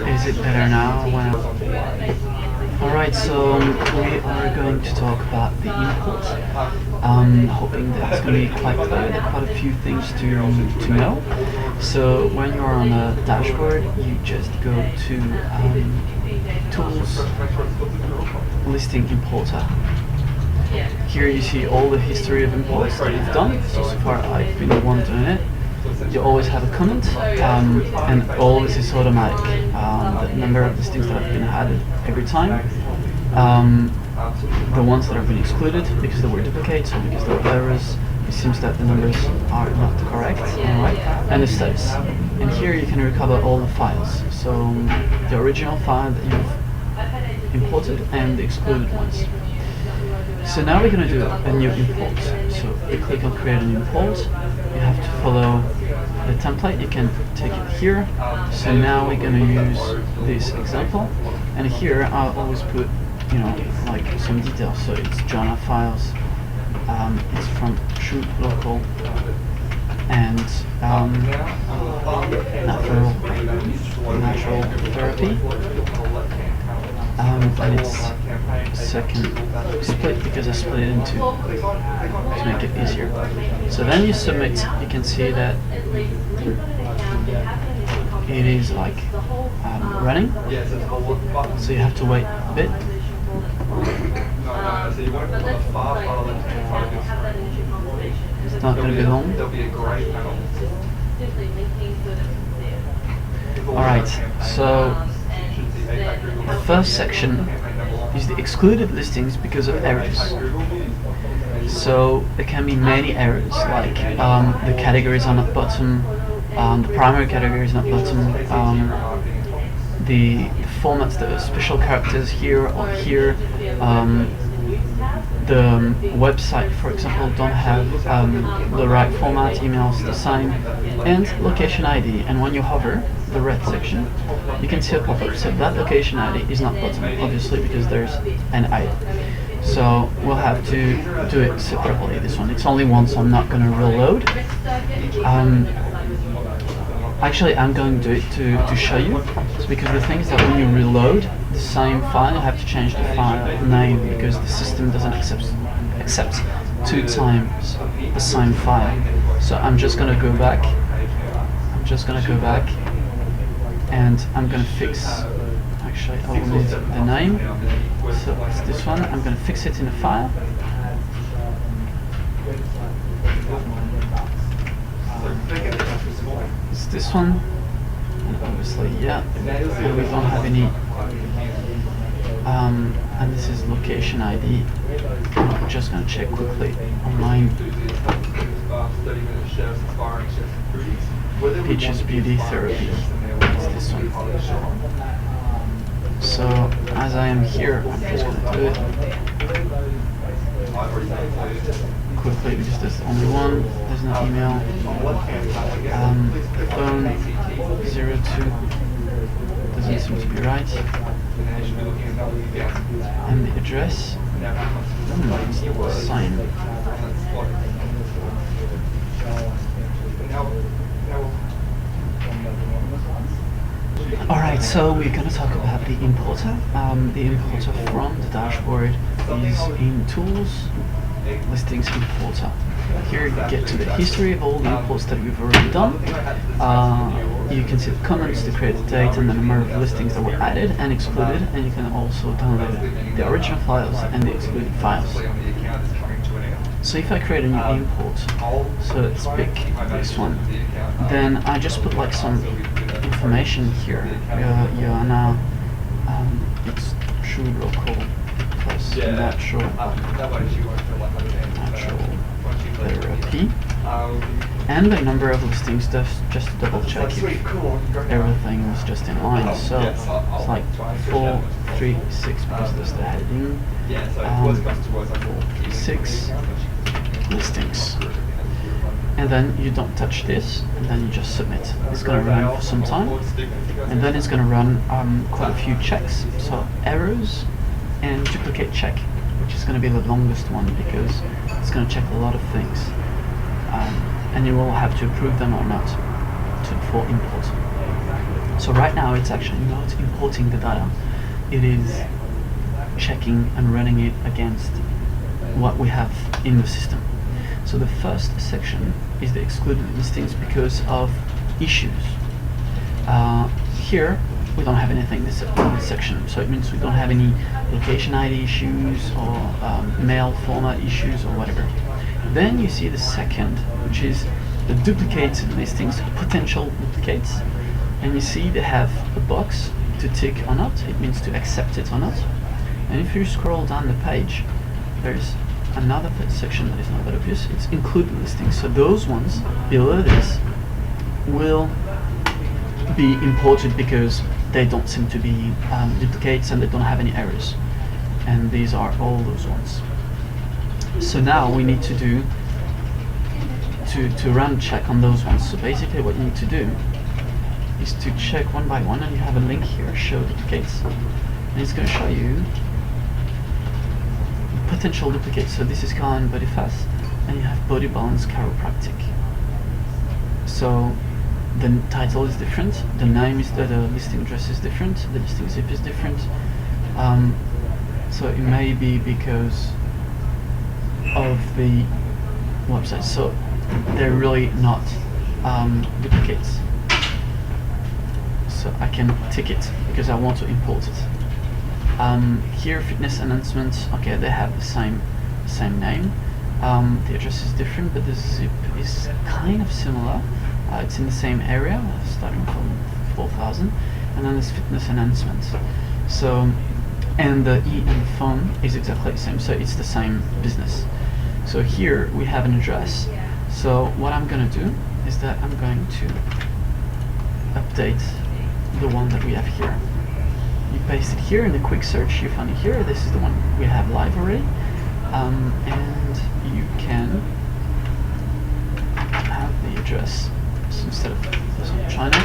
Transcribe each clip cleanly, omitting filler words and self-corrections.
Is it better now? Alright, so we are going to talk about the import. Hoping that it's going to be quite clear. There are quite a few things to know. So when you're on the dashboard, you just go to Tools, Listing Importer. Here you see all the history of imports that you've done. So far I've been the one doing it. You always have a comment, and all this is automatic. The number of listings that have been added every time, the ones that have been excluded because they were duplicates or because there were errors, it seems that the numbers are not correct, alright, and the status. And here you can recover all the files, so the original file that you've imported and the excluded ones. So now we're going to do a new import. So you click on create an import. You have to follow the template. You can take it here. So now we're going to use this example, and here I'll always put, you know, like some details. So it's Jana files. It's from True Local and natural therapy. And it's second split because I split it in two to make it easier. So then you submit, you can see that it is like running, so you have to wait a bit. It's not going to be long. Alright, so the first section is the excluded listings because of errors. So there can be many errors, like the categories are not bottom, the primary category is not bottom, the formats, the special characters here or here, the website, for example, don't have the right format, emails the same, and location ID. And when you hover the red section, you can see a pop-up. So that location ID is not bottom, obviously, because there's an ID. So we'll have to do it separately. This one, it's only one, so I'm not going to reload. Actually, I'm going to do it to show you. It's because the thing is that when you reload the same file, you have to change the file name because the system doesn't accept 2 times the same file. So I'm just going to go back. And I'm going to fix. Actually, I will need the name. So it's this one. I'm going to fix it in a file. It's this one, and obviously, yeah, and we don't have any, and this is location ID. I'm just going to check quickly online. Peaches Beauty Therapy, it's this one. So, as I am here, I'm just going to do it quickly because there's only one, there's no email, phone 02 doesn't seem to be right, and the address, it's the sign. Alright, so we're going to talk about the importer. The importer from the dashboard is in Tools, Listings Importer. Here you get to the history of all the imports that we've already done. You can see the comments, the created date, and the number of listings that were added and excluded, and you can also download the original files and the excluded files. So if I create a new import, so let's pick this one, then I just put like some information here. You are now, it's True Local plus natural therapy, and the number of listings, just to double check if everything was just in line. So it's like 4, 3, 6 because there's the heading, 6 listings. And then you don't touch this, and then you just submit. It's going to run for some time, and then it's going to run quite a few checks, so errors and duplicate check, which is going to be the longest one because it's going to check a lot of things, and you will have to approve them or not for import. So right now it's actually not importing the data, it is checking and running it against what we have in the system. So the first section is the excluded listings because of issues. Here we don't have anything in this section, so it means we don't have any location ID issues or mail format issues or whatever. Then you see the second, which is the duplicate listings, potential duplicates, and you see they have a box to tick or not, it means to accept it or not. And if you scroll down the page, there's another section that is not that obvious, it's included listings. So those ones below this will be imported because they don't seem to be duplicates and they don't have any errors. And these are all those ones. So now we need to do to run check on those ones. So basically what you need to do is to check one by one, and you have a link here, show duplicates, and it's going to show you potential duplicates. So this is Colin Body Fast, and you have Body Balance Chiropractic. So the title is different, the name is the listing address is different, the listing zip is different. So it may be because of the website. So they're really not duplicates. So I can tick it because I want to import it. Here, fitness announcements. Okay, they have the same name. The address is different, but the zip is kind of similar. It's in the same area, starting from 4,000, and then there's fitness announcements. So, and the E and the phone is exactly the same. So it's the same business. So here we have an address. So what I'm going to do is that I'm going to update the one that we have here. You paste it here in a quick search, you find it here. This is the one we have live already, and you can have the address. So instead of this one, China,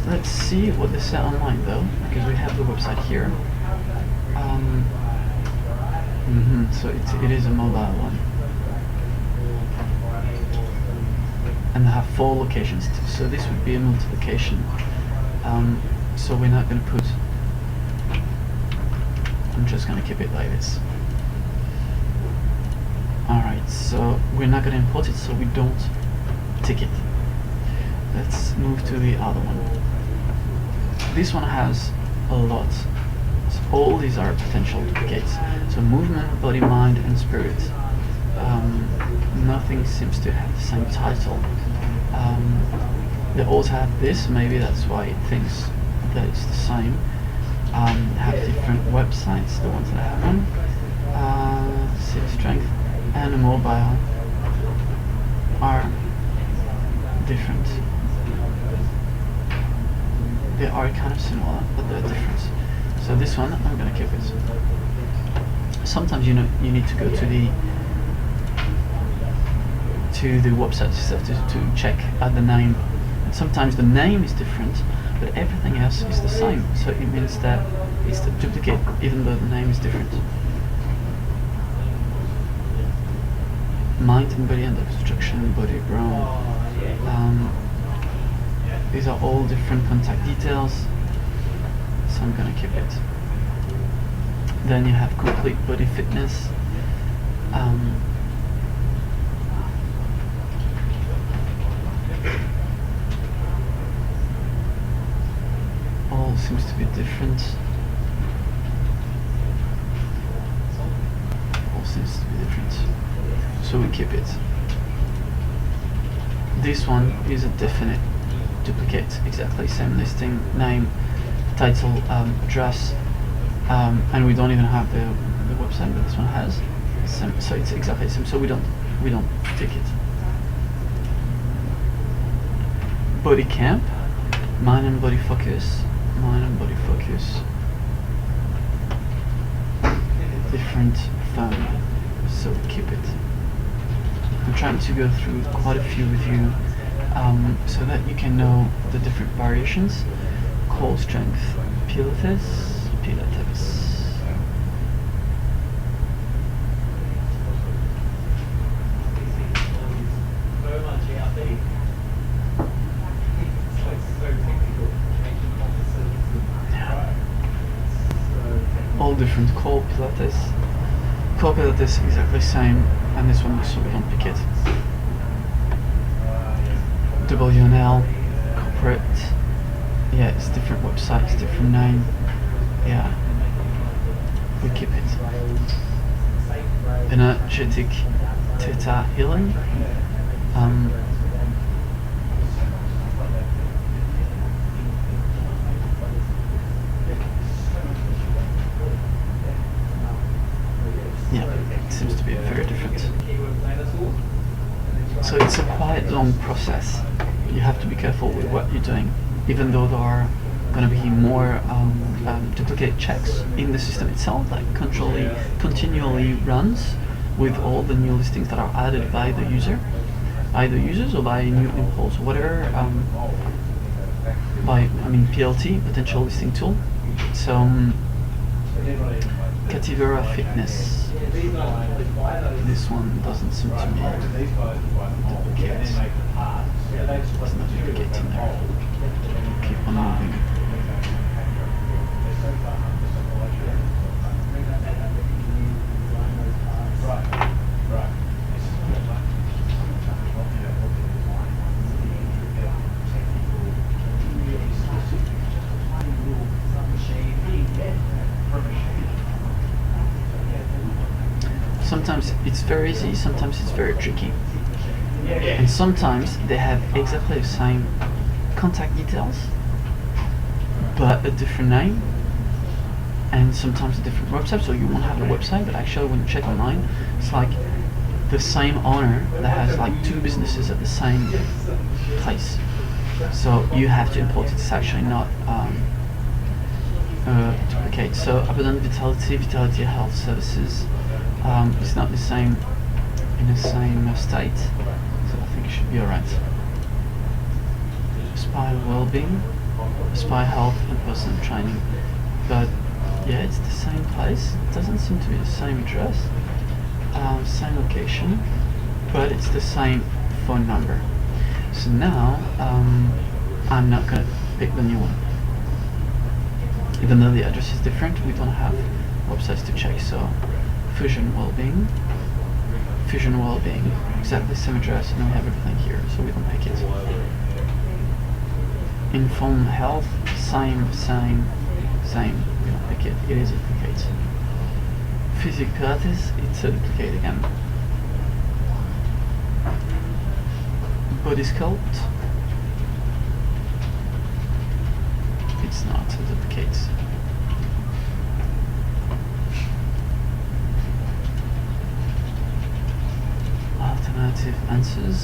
let's see what they say online though, because we have the website here. So it is a mobile one, and they have 4 locations too. So this would be a multiplication. So we're not going to put. I'm just going to keep it like this. Alright, so we're not going to import it, so we don't tick it. Let's move to the other one. This one has a lot. So all these are potential duplicates. So movement, body, mind, and spirit. Nothing seems to have the same title. They also have this, maybe that's why it thinks that it's the same. Have different websites, the ones that I have one. City strength and the mobile are different. They are kind of similar, but they're different. So this one, I'm going to keep it. Sometimes you need to go to the website itself to check out the name. And sometimes the name is different, but everything else is the same. So it means that it's a duplicate, even though the name is different. Mind and body under construction, body brown. These are all different contact details, so I'm going to keep it. Then you have complete body fitness. All seems to be different. All seems to be different. So we keep it. This one is a definite duplicate, exactly same listing, name, title, address, and we don't even have the website, but this one has. So it's exactly the same. So we don't tick it. Body camp, mind and body focus, different phone. So keep it. I'm trying to go through quite a few with you, so that you can know the different variations. Core strength, Pilates. all different core pilates. Core pilates exactly same, and this one so we don't pick it. WNL, corporate, yeah, it's different websites, different name, yeah, we keep it. Energetic Theta Healing, yeah, it seems to be very different. So it's a quite long process. You have to be careful with what you're doing, even though there are going to be more duplicate checks in the system itself, like continually runs with all the new listings that are added by the user, either users or by new impulse, whatever, PLT, potential listing tool. So Cativera Fitness, this one doesn't seem to me duplicate. There's no duplicate in there. Keep on moving. Sometimes it's very easy, sometimes it's very tricky. And sometimes they have exactly the same contact details, but a different name, and sometimes a different website, so you won't have the website, but actually when you check online, it's like the same owner that has like two businesses at the same place. So you have to import it, it's actually not duplicate. So Abundant Vitality Health Services, it's not the same in the same state, so I think it should be alright. Aspire Wellbeing, Aspire Health and Personal Training, but yeah, it's the same place. It doesn't seem to be the same address, same location, but it's the same phone number. So now I'm not gonna pick the new one, even though the address is different. We don't have websites to check, so Fusion Wellbeing, exactly the same address, and we have everything here, so we don't pick it. Inform Health, same, we don't pick it, it is a duplicate. Physic Pilates, it's a duplicate again. Body Sculpt, it's not a duplicate. Alternative Answers,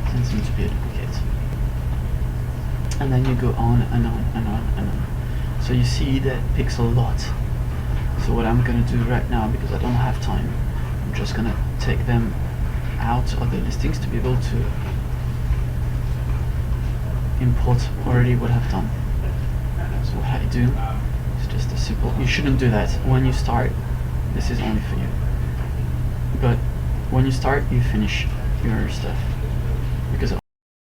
doesn't seem to be a duplicate. And then you go on and on and on and on. So you see that it picks a lot. So what I'm gonna do right now, because I don't have time, I'm just gonna take them out of the listings to be able to import already what I've done. So what I do is just a simple, you shouldn't do that when you start, this is only for you, but when you start you finish your stuff, because